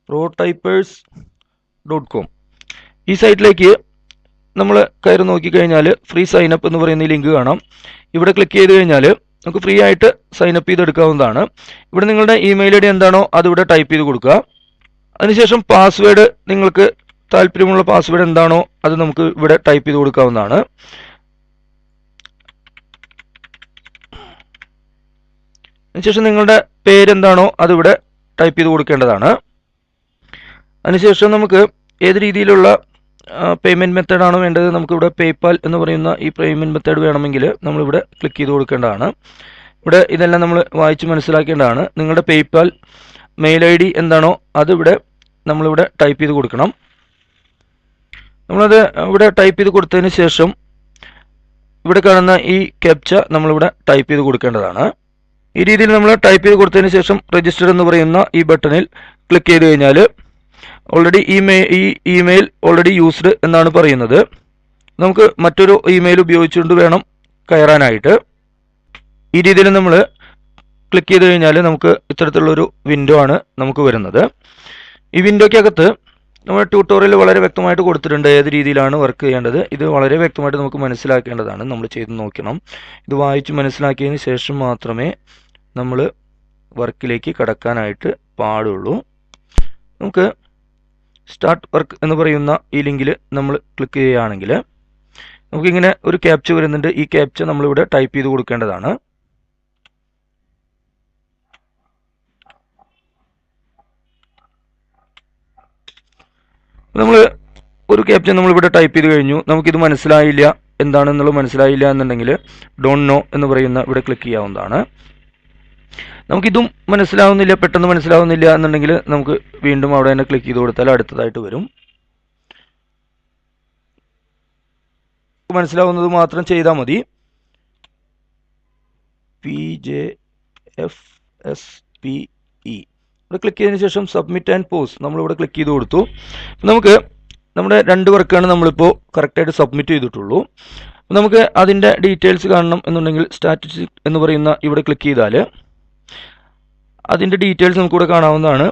protypers.com. ഈ സൈറ്റിലേക്ക് നമ്മൾ കയറി നോക്കിക്കഴിഞ്ഞാൽ ഫ്രീ സൈനപ്പ് എന്ന് പറയുന്ന ലിങ്ക് കാണാം. ഇവിടെ ക്ലിക്ക് ചെയ്ത് കഴിഞ്ഞാൽ നമുക്ക് ഫ്രീ ആയിട്ട് സൈനപ്പ് ചെയ്തെടുക്കാവുന്നതാണ്. ഇവിടെ നിങ്ങളുടെ ഇമെയിൽ ID എന്താണോ അതിവിടെ ടൈപ്പ് ചെയ്ത് കൊടുക്കുക. അതിനുശേഷം പാസ്വേഡ്, നിങ്ങൾക്ക് താല്പര്യമുള്ള പാസ്വേഡ് എന്താണോ അത് നമുക്ക് ഇവിടെ ടൈപ്പ് ചെയ്ത് കൊടുക്കാവുന്നതാണ്. അതിനുശേഷം നിങ്ങളുടെ പേരെന്താണോ അതിവിടെ ടൈപ്പ് ചെയ്ത് കൊടുക്കേണ്ടതാണ്. അതിനുശേഷം നമുക്ക് ഏത് രീതിയിലുള്ള പേയ്മെൻറ്റ് മെത്തേഡാണോ വേണ്ടത്, നമുക്കിവിടെ പേയ്പാൽ എന്ന് പറയുന്ന ഈ പേയ്മെൻറ്റ് മെത്തേഡ് വേണമെങ്കിൽ നമ്മളിവിടെ ക്ലിക്ക് ചെയ്ത് കൊടുക്കേണ്ടതാണ്. ഇവിടെ ഇതെല്ലാം നമ്മൾ വായിച്ച് മനസ്സിലാക്കേണ്ടതാണ്. നിങ്ങളുടെ പേയ്പാൽ മെയിൽ ID എന്താണോ അതിവിടെ നമ്മളിവിടെ ടൈപ്പ് ചെയ്ത് കൊടുക്കണം. നമ്മളത് ഇവിടെ ടൈപ്പ് ചെയ്ത് കൊടുത്തതിന് ശേഷം ഇവിടെ കാണുന്ന ഈ ക്യാപ്ച നമ്മളിവിടെ ടൈപ്പ് ചെയ്ത് കൊടുക്കേണ്ടതാണ്. ഈ രീതിയിൽ നമ്മൾ ടൈപ്പ് ചെയ്ത് കൊടുത്തതിന് ശേഷം രജിസ്റ്റർ എന്ന് പറയുന്ന ഈ ബട്ടണിൽ ക്ലിക്ക് ചെയ്ത് കഴിഞ്ഞാൽ ഓൾറെഡി ഈ ഇമെയിൽ ഓൾറെഡി യൂസ്ഡ് എന്നാണ് പറയുന്നത്. നമുക്ക് മറ്റൊരു ഇമെയിൽ ഉപയോഗിച്ചുകൊണ്ട് വേണം കയറാനായിട്ട്. ഈ രീതിയിൽ നമ്മൾ ക്ലിക്ക് ചെയ്ത് കഴിഞ്ഞാൽ നമുക്ക് ഇത്തരത്തിലുള്ളൊരു വിൻഡോ ആണ് നമുക്ക് വരുന്നത്. ഈ വിൻഡോയ്ക്കകത്ത് നമ്മുടെ ട്യൂട്ടോറിയൽ വളരെ വ്യക്തമായിട്ട് കൊടുത്തിട്ടുണ്ട് ഏത് രീതിയിലാണ് വർക്ക് ചെയ്യേണ്ടത്. ഇത് വളരെ വ്യക്തമായിട്ട് നമുക്ക് മനസ്സിലാക്കേണ്ടതാണ്. നമ്മൾ ചെയ്ത് നോക്കണം. ഇത് വായിച്ച് മനസ്സിലാക്കിയതിന് ശേഷം മാത്രമേ നമ്മൾ വർക്കിലേക്ക് കടക്കാനായിട്ട് പാടുള്ളൂ. നമുക്ക് സ്റ്റാർട്ട് വർക്ക് എന്ന് പറയുന്ന ഈ ലിങ്കിൽ നമ്മൾ ക്ലിക്ക് ചെയ്യുകയാണെങ്കിൽ നമുക്കിങ്ങനെ ഒരു ക്യാപ്ച വരുന്നുണ്ട്. ഈ ക്യാപ്ച നമ്മളിവിടെ ടൈപ്പ് ചെയ്ത് കൊടുക്കേണ്ടതാണ്. നമ്മൾ ഒരു ക്യാപ്ച നമ്മളിവിടെ ടൈപ്പ് ചെയ്ത് കഴിഞ്ഞു. നമുക്കിത് മനസ്സിലായില്ല, എന്താണെന്നുള്ളത് മനസ്സിലായില്ല എന്നുണ്ടെങ്കിൽ ഡോണ്ട് നോ എന്ന് പറയുന്ന ഇവിടെ ക്ലിക്ക് ചെയ്യാവുന്നതാണ്. നമുക്കിതും മനസ്സിലാവുന്നില്ല, പെട്ടെന്ന് മനസ്സിലാവുന്നില്ല എന്നുണ്ടെങ്കിൽ നമുക്ക് വീണ്ടും അവിടെ തന്നെ ക്ലിക്ക് ചെയ്ത് കൊടുത്താൽ അടുത്തതായിട്ട് വരും. മനസ്സിലാവുന്നത് മാത്രം ചെയ്താൽ മതി. PJFSPE ഇവിടെ ക്ലിക്ക് ചെയ്തതിന് ശേഷം സബ്മിറ്റ് ആൻഡ് പോസ്റ്റ് നമ്മളിവിടെ ക്ലിക്ക് ചെയ്ത് കൊടുത്തു. നമുക്ക് നമ്മുടെ 2 വർക്കാണ് നമ്മളിപ്പോൾ കറക്റ്റായിട്ട് സബ്മിറ്റ് ചെയ്തിട്ടുള്ളൂ. നമുക്ക് അതിൻ്റെ ഡീറ്റെയിൽസ് കാണണം എന്നുണ്ടെങ്കിൽ സ്റ്റാറ്റിസ്റ്റിക്സ് എന്ന് പറയുന്ന ഇവിടെ ക്ലിക്ക് ചെയ്താൽ അതിൻ്റെ ഡീറ്റെയിൽസ് നമുക്കിവിടെ കാണാവുന്നതാണ്.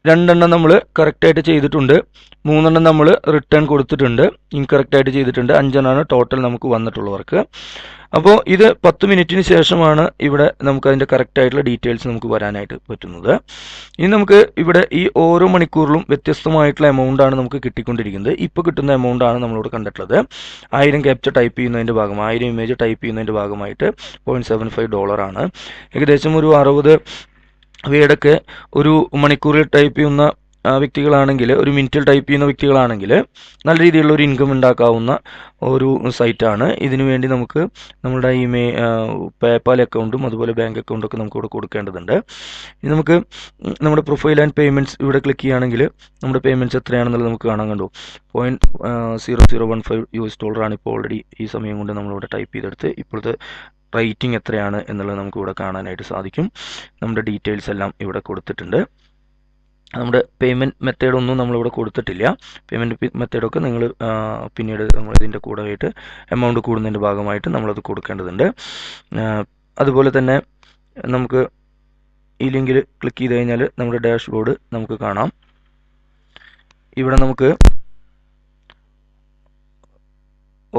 2 എണ്ണം നമ്മൾ കറക്റ്റായിട്ട് ചെയ്തിട്ടുണ്ട്, 3 എണ്ണം നമ്മൾ റിട്ടേൺ കൊടുത്തിട്ടുണ്ട്, ഇൻകറക്റ്റായിട്ട് ചെയ്തിട്ടുണ്ട്, 5 എണ്ണമാണ് ടോട്ടൽ നമുക്ക് വന്നിട്ടുള്ള വർക്ക്. അപ്പോൾ ഇത് 10 മിനിറ്റിന് ശേഷമാണ് ഇവിടെ നമുക്ക് അതിൻ്റെ കറക്റ്റായിട്ടുള്ള ഡീറ്റെയിൽസ് നമുക്ക് വരാനായിട്ട് പറ്റുന്നത്. ഇനി നമുക്ക് ഇവിടെ ഈ ഓരോ മണിക്കൂറിലും വ്യത്യസ്തമായിട്ടുള്ള എമൗണ്ടാണ് നമുക്ക് കിട്ടിക്കൊണ്ടിരിക്കുന്നത്. ഇപ്പോൾ കിട്ടുന്ന എമൗണ്ടാണ് നമ്മളിവിടെ കണ്ടിട്ടുള്ളത്. 1000 ക്യാപ്ച ടൈപ്പ് ചെയ്യുന്നതിൻ്റെ ഭാഗം, 1000 ഇമേജ് ടൈപ്പ് ചെയ്യുന്നതിൻ്റെ ഭാഗമായിട്ട് $0.75 ആണ്. ഏകദേശം ഒരു 60 വേർഡൊക്കെ ഒരു മണിക്കൂറിൽ ടൈപ്പ് ചെയ്യുന്ന വ്യക്തികളാണെങ്കിൽ, ഒരു മിനിറ്റിൽ ടൈപ്പ് ചെയ്യുന്ന വ്യക്തികളാണെങ്കിൽ നല്ല രീതിയിലുള്ള ഒരു ഇൻകം ഉണ്ടാക്കാവുന്ന ഒരു സൈറ്റാണ്. ഇതിനു വേണ്ടി നമുക്ക് നമ്മുടെ പേപ്പാൽ അക്കൗണ്ടും അതുപോലെ ബാങ്ക് അക്കൗണ്ടൊക്കെ നമുക്ക് ഇവിടെ കൊടുക്കേണ്ടതുണ്ട്. ഇനി നമുക്ക് നമ്മുടെ പ്രൊഫൈൽ ആൻഡ് പേയ്മെൻറ്റ്സ് ഇവിടെ ക്ലിക്ക് ചെയ്യുകയാണെങ്കിൽ നമ്മുടെ പേയ്മെൻറ്റ്സ് എത്രയാണെന്നുള്ളത് നമുക്ക് കാണാൻ കണ്ടു. $0.0015 ആണ് ഇപ്പോൾ ഓൾറെഡി ഈ സമയം കൊണ്ട് നമ്മളിവിടെ ടൈപ്പ് ചെയ്തെടുത്ത്. ഇപ്പോഴത്തെ റേറ്റിംഗ് എത്രയാണ് എന്നുള്ളത് നമുക്ക് ഇവിടെ കാണാനായിട്ട് സാധിക്കും. നമ്മുടെ ഡീറ്റെയിൽസ് എല്ലാം ഇവിടെ കൊടുത്തിട്ടുണ്ട്. നമ്മുടെ പേയ്മെൻറ്റ് മെത്തേഡൊന്നും നമ്മളിവിടെ കൊടുത്തിട്ടില്ല. പേയ്മെൻറ്റ് മെത്തേഡൊക്കെ നിങ്ങൾ പിന്നീട് നമ്മൾ ഇതിൻ്റെ കൂടെ ആയിട്ട് എമൗണ്ട് കൂടുന്നതിൻ്റെ ഭാഗമായിട്ട് നമ്മളത് കൊടുക്കേണ്ടതുണ്ട്. അതുപോലെ തന്നെ നമുക്ക് ഈ ലിങ്കിൽ ക്ലിക്ക് ചെയ്ത് കഴിഞ്ഞാൽ നമ്മുടെ ഡാഷ്ബോർഡ് നമുക്ക് കാണാം. ഇവിടെ നമുക്ക്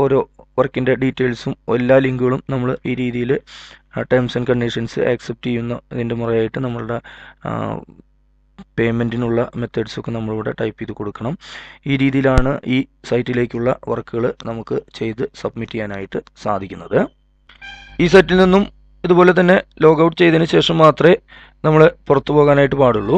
ഓരോ വർക്കിൻ്റെ ഡീറ്റെയിൽസും എല്ലാ ലിങ്കുകളും നമ്മൾ ഈ രീതിയിൽ ടേംസ് ആൻഡ് കണ്ടീഷൻസ് ആക്സെപ്റ്റ് ചെയ്യുന്ന ഇതിൻ്റെ മുറയായിട്ട് നമ്മളുടെ പേയ്മെൻറ്റിനുള്ള മെത്തേഡ്സൊക്കെ നമ്മളിവിടെ ടൈപ്പ് ചെയ്ത് കൊടുക്കണം. ഈ രീതിയിലാണ് ഈ സൈറ്റിലേക്കുള്ള വർക്കുകൾ നമുക്ക് ചെയ്ത് സബ്മിറ്റ് ചെയ്യാനായിട്ട് സാധിക്കുന്നത്. ഈ സൈറ്റിൽ നിന്നും ഇതുപോലെ തന്നെ ലോഗൗട്ട് ചെയ്തതിന് ശേഷം മാത്രമേ നമ്മൾ പുറത്തു പോകാനായിട്ട് പാടുള്ളൂ.